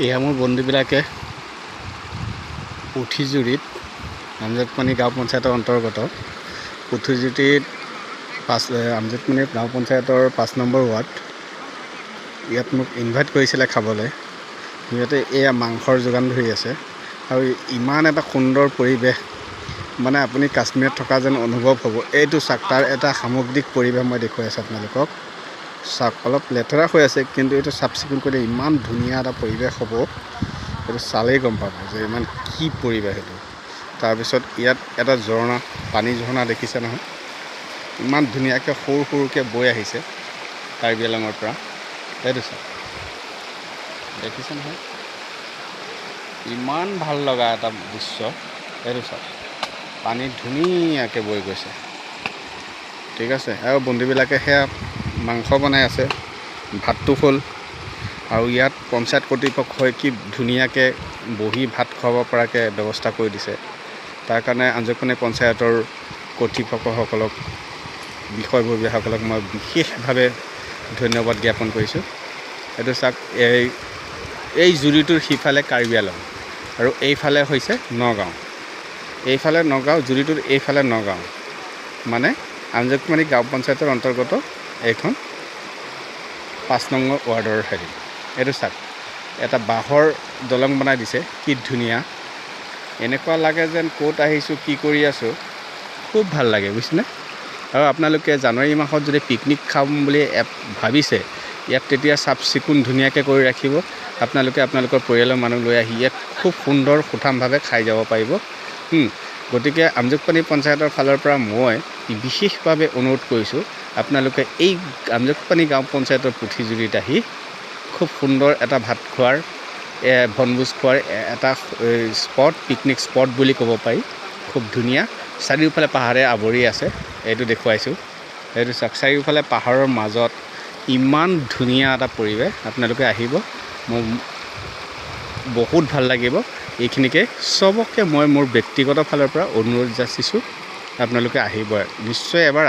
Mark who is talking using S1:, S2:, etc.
S1: এয়া মোৰ বন্ধুবিলাকে পুথিজুৰিত আমজেকপানী গাঁও পঞ্চায়তৰ অন্তৰ্গত পুথিজুৰিত আমজেকপানী গাঁও পঞ্চায়তৰ 5 নম্বৰ ৱাৰ্ড ইয়াত মোক ইনভাইট কৰিছিলে খাবলৈ। সিহঁতে এয়া মাংসৰ যোগান ধৰি আছে আৰু ইমান এটা সুন্দৰ পৰিৱেশ, মানে আপুনি কাশ্মীৰত থকা যেন অনুভৱ হ'ব। এইটো চাওক, তাৰ এটা সামগ্ৰিক পৰিৱেশ মই দেখুৱাই আছোঁ আপোনালোকক। চাওক, অলপ লেতেৰা হৈ আছে, কিন্তু এইটো চাফ চিকুণ কৰিলে ইমান ধুনীয়া এটা পৰিৱেশ হ'ব। এইটো চালেই গম পাব যে ইমান কি পৰিৱেশ এইটো। তাৰপিছত ইয়াত এটা ঝৰ্ণা, পানী ঝৰ্ণা দেখিছে নহয়, ইমান ধুনীয়াকৈ সৰু সৰুকৈ বৈ আহিছে কাৰ্বি আংলঙৰ পৰা। এইটো চাওক, দেখিছে নহয়, ইমান ভাল লগা এটা দৃশ্য। এইটো চাওক, পানী ধুনীয়াকৈ বৈ গৈছে, ঠিক আছে। আৰু বন্ধুবিলাকে সেয়া মাংস বনাই আছে, ভাতটো হ'ল। আৰু ইয়াত পঞ্চায়ত কৰ্তৃপক্ষই কি ধুনীয়াকৈ বহি ভাত খুৱাব পৰাকৈ ব্যৱস্থা কৰি দিছে। তাৰ কাৰণে আমজেকপানী পঞ্চায়তৰ কৰ্তৃপক্ষসকলক, বিষয়ববীয়াসকলক মই বিশেষভাৱে ধন্যবাদ জ্ঞাপন কৰিছোঁ। এইটো চাওক, এই জুৰিটোৰ সিফালে কাৰ্বি আংলং আৰু এইফালে হৈছে নগাঁও। এইফালে নগাঁও, জুৰিটোৰ এইফালে নগাঁও, মানে আমজেকপানী গাঁও পঞ্চায়তৰ অন্তৰ্গত এইখন 5 নম্বৰ ৱাৰ্ডৰ হেৰি। এইটো চাওক, এটা বাঁহৰ দলং বনাই দিছে, কি ধুনীয়া। এনেকুৱা লাগে যেন ক'ত আহিছোঁ, কি কৰি আছোঁ, খুব ভাল লাগে, বুজিছেনে। আৰু আপোনালোকে জানুৱাৰী মাহত যদি পিকনিক খাম বুলি ভাবিছে, ইয়াত তেতিয়া চাফ চিকুণ ধুনীয়াকৈ কৰি ৰাখিব। আপোনালোকে আপোনালোকৰ পৰিয়ালৰ মানুহ লৈ আহি ইয়াত খুব সুন্দৰ সুঠামভাৱে খাই যাব পাৰিব। গতিকে আমজেকপানী পঞ্চায়তৰ ফালৰ পৰা মই বিশেষভাৱে অনুৰোধ কৰিছোঁ, আপোনালোকে এই আমজেকপানী গাঁও পঞ্চায়তৰ পুথিজুৰিত আহি খুব সুন্দৰ এটা ভাত খোৱাৰ, বনভোজ খোৱাৰ এটা স্পট, পিকনিক স্পট বুলি ক'ব পাৰি। খুব ধুনীয়া, চাৰিওফালে পাহাৰে আৱৰি আছে। এইটো দেখুৱাইছোঁ, এইটো চাওক, চাৰিওফালে পাহাৰৰ মাজত ইমান ধুনীয়া এটা পৰিৱেশ। আপোনালোকে আহিব, মোৰ বহুত ভাল লাগিব। এইখিনিকে চবকে মই মোৰ ব্যক্তিগত ফালৰ পৰা অনুৰোধ যাচিছোঁ, আপোনালোকে আহিব, নিশ্চয় এবাৰ আহিব।